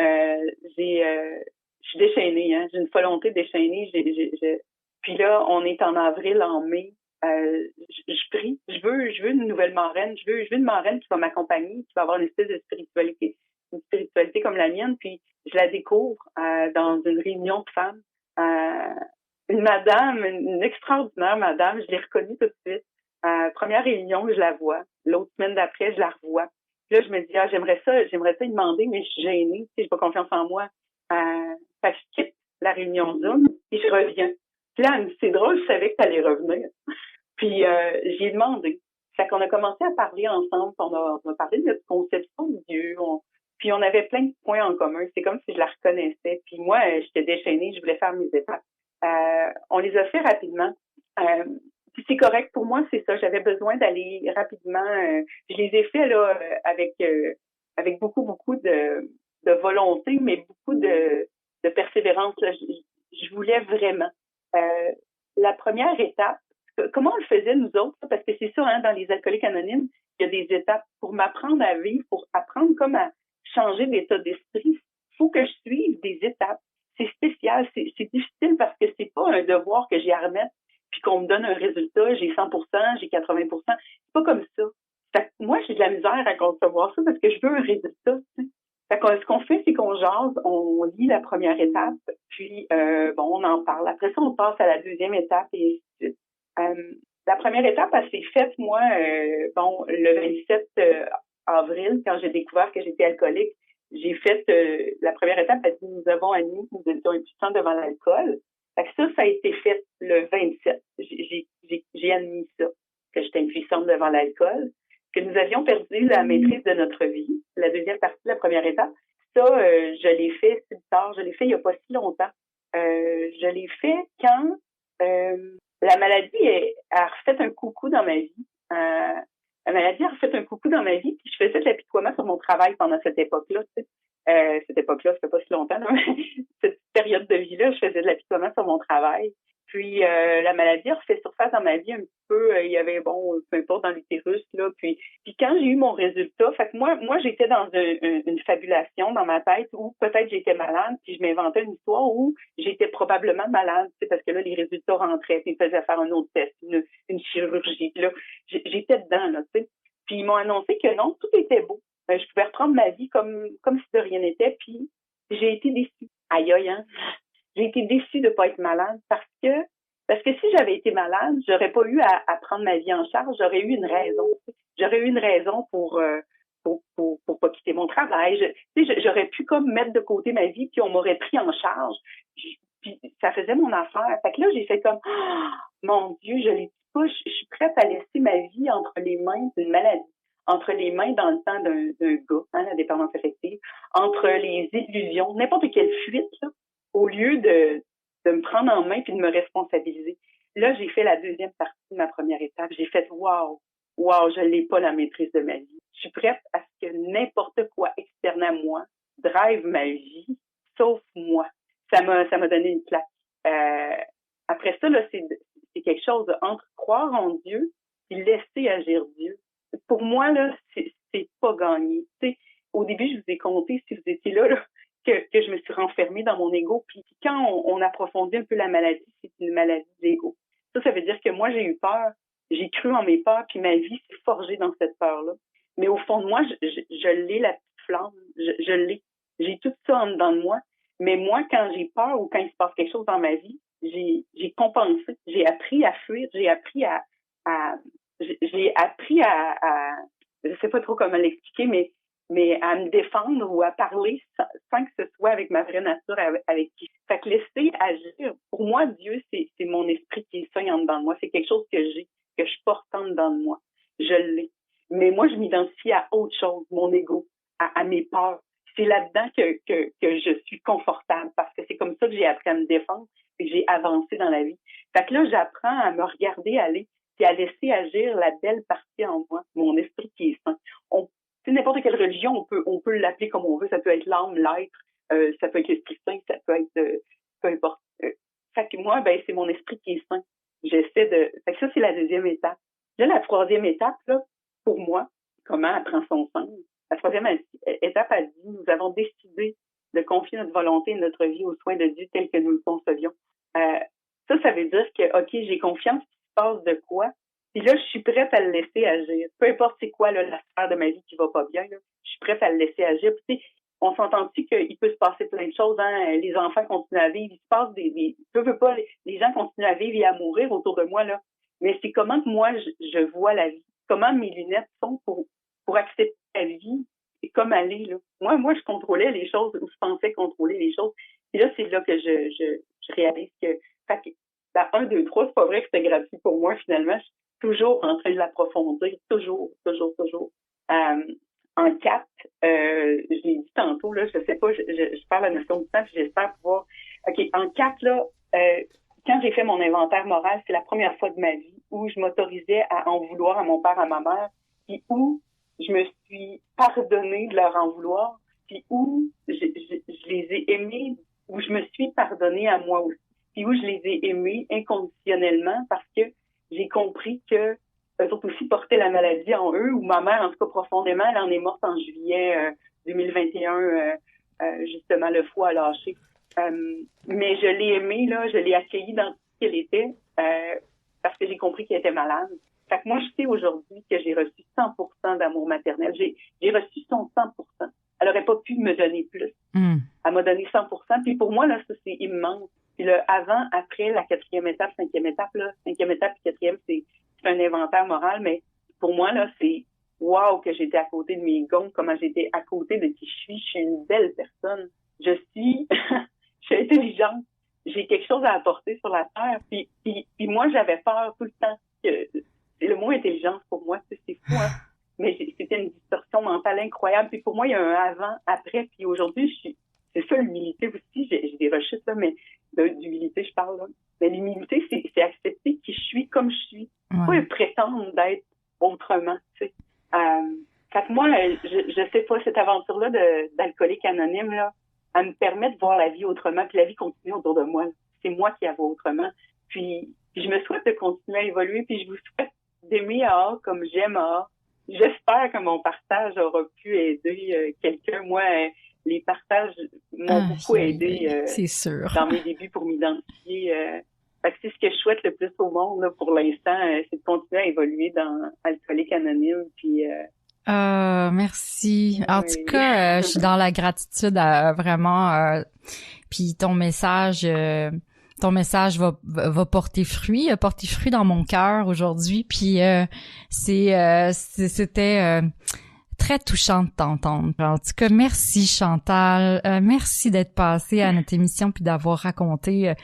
je suis déchaînée, hein. J'ai une volonté déchaînée. Puis là, on est en avril, en mai. Je prie. Je veux une nouvelle marraine. Je veux une marraine qui va m'accompagner, qui va avoir une espèce de spiritualité comme la mienne. Puis je la découvre dans une réunion de femmes. Une madame, une extraordinaire madame. Je l'ai reconnue tout de suite. Première réunion, je la vois. L'autre semaine d'après, je la revois. Puis là, je me dis, j'aimerais ça y demander, mais je suis gênée. Tu sais, j'ai pas confiance en moi. Fait que je quitte la réunion Zoom et je reviens. Puis là, elle me dit, c'est drôle, je savais que tu allais revenir. Puis j'ai demandé. Fait qu'on a commencé à parler ensemble. On a parlé de notre conception de Dieu. Puis on avait plein de points en commun. C'est comme si je la reconnaissais. Puis moi, j'étais déchaînée. Je voulais faire mes étapes. On les a fait rapidement. Puis c'est correct pour moi, c'est ça. J'avais besoin d'aller rapidement. Je les ai fait là avec beaucoup de volonté, mais beaucoup de persévérance. Là. Je voulais vraiment. La première étape, comment on le faisait nous autres? Parce que c'est ça, hein, dans les alcooliques anonymes, il y a des étapes pour m'apprendre à vivre, pour apprendre comme à changer d'état d'esprit. Il faut que je suive des étapes. C'est spécial, c'est difficile parce que c'est pas un devoir que j'ai à remettre puis qu'on me donne un résultat, j'ai 100%, j'ai 80%. C'est pas comme ça. Fait que moi, j'ai de la misère à concevoir ça parce que je veux un résultat. Tu sais. Fait que ce qu'on fait, c'est qu'on jase, on lit la première étape, puis on en parle. Après ça, on passe à la deuxième étape et ainsi de suite. La première étape, elle s'est faite, moi, le 27 avril, quand j'ai découvert que j'étais alcoolique, j'ai fait la première étape parce que nous avons admis que nous étions impuissants devant l'alcool. Fait que ça a été fait le 27. J'ai admis ça, que j'étais impuissante devant l'alcool, que nous avions perdu la maîtrise de notre vie. La deuxième partie, la première étape. Ça, je l'ai fait si tard. Je l'ai fait il n'y a pas si longtemps. Je l'ai fait quand la maladie a refait un coucou dans ma vie. La maladie a refait un coucou dans ma vie, puis je faisais de l'apitoiement sur mon travail pendant cette époque-là. Tu sais. Cette époque-là, ça fait pas si longtemps, là, mais cette période de vie-là, je faisais de l'apitoiement sur mon travail. Puis la maladie a refait surface dans ma vie un petit peu. Il y avait, peu importe, dans l'utérus, là. Puis quand j'ai eu mon résultat, fait que moi j'étais dans une fabulation dans ma tête où peut-être j'étais malade, puis je m'inventais une histoire où j'étais probablement malade, parce que là, les résultats rentraient, puis ils faisaient faire un autre test, une chirurgie. Puis là, j'étais dedans, là, tu sais. Puis ils m'ont annoncé que non, tout était beau. Je pouvais reprendre ma vie comme si de rien n'était, puis j'ai été déçue. Aïe, aïe, hein? J'ai été déçue de pas être malade parce que si j'avais été malade, j'aurais pas eu à prendre ma vie en charge, j'aurais eu une raison. J'aurais eu une raison pour pas quitter mon travail. J'aurais pu comme mettre de côté ma vie, puis on m'aurait pris en charge. Puis ça faisait mon affaire. Fait que là, j'ai fait comme mon Dieu, je l'ai pas, je suis prête à laisser ma vie entre les mains d'une maladie, entre les mains dans le temps d'un gars, hein, la dépendance affective, entre les illusions, n'importe quelle fuite, là, au lieu de me prendre en main puis de me responsabiliser. Là, j'ai fait la deuxième partie de ma première étape. J'ai fait wow, je l'ai pas la maîtrise de ma vie. Je suis prête à ce que n'importe quoi externe à moi drive ma vie, sauf moi. Ça m'a donné une claque. Après ça, là, c'est quelque chose entre croire en Dieu et laisser agir Dieu. Pour moi, là, c'est pas gagné. T'sais, au début, je vous ai conté, si vous étiez là, que je me suis renfermée dans mon ego. Puis quand on approfondit un peu la maladie, c'est une maladie d'ego. Ça veut dire que moi, j'ai eu peur, j'ai cru en mes peurs, puis ma vie s'est forgée dans cette peur-là. Mais au fond de moi, je l'ai, la petite flamme, je l'ai. J'ai tout ça en dedans de moi. Mais moi, quand j'ai peur ou quand il se passe quelque chose dans ma vie, j'ai compensé. J'ai appris à fuir, j'ai appris à je sais pas trop comment l'expliquer, mais à me défendre ou à parler sans que ce soit avec ma vraie nature, avec qui. Fait que laisser agir. Pour moi, Dieu, c'est mon esprit qui est sain en dedans de moi. C'est quelque chose que je porte en dedans de moi. Je l'ai. Mais moi, je m'identifie à autre chose, mon ego, à mes peurs. C'est là-dedans que je suis confortable parce que c'est comme ça que j'ai appris à me défendre et que j'ai avancé dans la vie. Fait que là, j'apprends à me regarder aller et à laisser agir la belle partie en moi, mon esprit qui est sain. N'importe quelle religion, on peut l'appeler comme on veut. Ça peut être l'âme, l'être, ça peut être l'esprit saint, ça peut être peu importe. Fait que moi, c'est mon esprit qui est sain. Fait que ça, c'est la deuxième étape. Là, la troisième étape, là, pour moi, comment elle prend son sens? La troisième étape, elle dit, nous avons décidé de confier notre volonté et notre vie aux soins de Dieu tel que nous le concevions. Ça veut dire que, OK, j'ai confiance qu'il se passe de quoi, puis là, je suis prête à le laisser agir. Peu importe c'est quoi là, la sphère de ma vie qui va pas bien, là, je suis prête à le laisser agir. Puis, on s'entend-tu qu'il peut se passer plein de choses, hein? Les enfants continuent à vivre, il se passe peu pas, les gens continuent à vivre et à mourir autour de moi, là. Mais c'est comment que moi, je vois la vie. Comment mes lunettes sont pour accepter la vie et comme elle est, là. Moi, je contrôlais les choses ou je pensais contrôler les choses. Et là, c'est là que je réalise que, la 1, 2, 3, c'est pas vrai que c'était gratuit pour moi, finalement. Je suis toujours en train de l'approfondir. Toujours. En 4, je l'ai dit tantôt, là, je sais pas, je parle la notion du temps, puis j'espère pouvoir. OK, en 4, là, quand j'ai fait mon inventaire moral, c'est la première fois de ma vie où je m'autorisais à en vouloir à mon père, à ma mère, puis où je me suis pardonnée de leur en vouloir, puis où je les ai aimés, où je me suis pardonnée à moi aussi, puis où je les ai aimés inconditionnellement parce que j'ai compris que eux autres aussi portaient la maladie en eux, ou ma mère, en tout cas profondément, elle en est morte en juillet 2021, justement, le foie a lâché. Mais je l'ai aimée, là, je l'ai accueillie dans ce qu'elle était, parce que j'ai compris qu'elle était malade. Fait que moi, je sais aujourd'hui que j'ai reçu 100% d'amour maternel. J'ai reçu son 100%. Elle aurait pas pu me donner plus. Elle m'a donné 100%. Puis pour moi, là, ça, c'est immense. Puis le avant, après, la 4e étape, 5e étape, là, 5e étape puis 4e, c'est un inventaire moral, mais pour moi, là, c'est wow que j'étais à côté de mes gonds, comment j'étais à côté de qui je suis. Je suis une belle personne. Je suis intelligente. J'ai quelque chose à apporter sur la terre. Puis moi, j'avais peur tout le temps que le mot intelligence pour moi, c'est fou, hein. Mais c'était une distorsion mentale incroyable. Puis pour moi, il y a un avant, après. Puis aujourd'hui, c'est ça l'humilité aussi. J'ai des rechutes, là, mais d'humilité, je parle, là. Mais l'humilité, c'est accepter qui je suis comme je suis. Ouais. Pas prétendre d'être autrement, tu sais. Fait que moi, je sais pas, cette aventure-là d'alcoolique anonyme, là, elle me permet de voir la vie autrement, puis la vie continue autour de moi. C'est moi qui la vois autrement. Puis je me souhaite de continuer à évoluer, puis je vous souhaite d'aimer AA comme j'aime AA. J'espère que mon partage aura pu aider quelqu'un. Moi, les partages m'ont beaucoup aidé c'est sûr. dans mes débuts pour m'identifier. Fait que c'est ce que je souhaite le plus au monde là, pour l'instant, c'est de continuer à évoluer dans Alcoolique Anonyme. Puis merci. En tout cas, je suis dans la gratitude vraiment. Puis ton message va porter fruit, dans mon cœur aujourd'hui. Puis c'était très touchant de t'entendre. En tout cas, merci Chantal, merci d'être passée à notre émission puis d'avoir raconté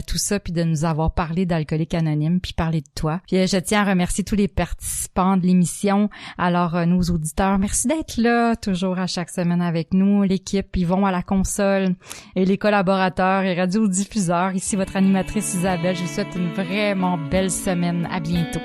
tout ça puis de nous avoir parlé d'Alcoolique Anonyme puis parlé de toi. Puis je tiens à remercier tous les participants de l'émission. Alors nos auditeurs, merci d'être là toujours à chaque semaine avec nous, l'équipe Yvon à la console et les collaborateurs et radiodiffuseurs. Ici votre animatrice Isabelle. Je vous souhaite une vraiment belle semaine. À bientôt.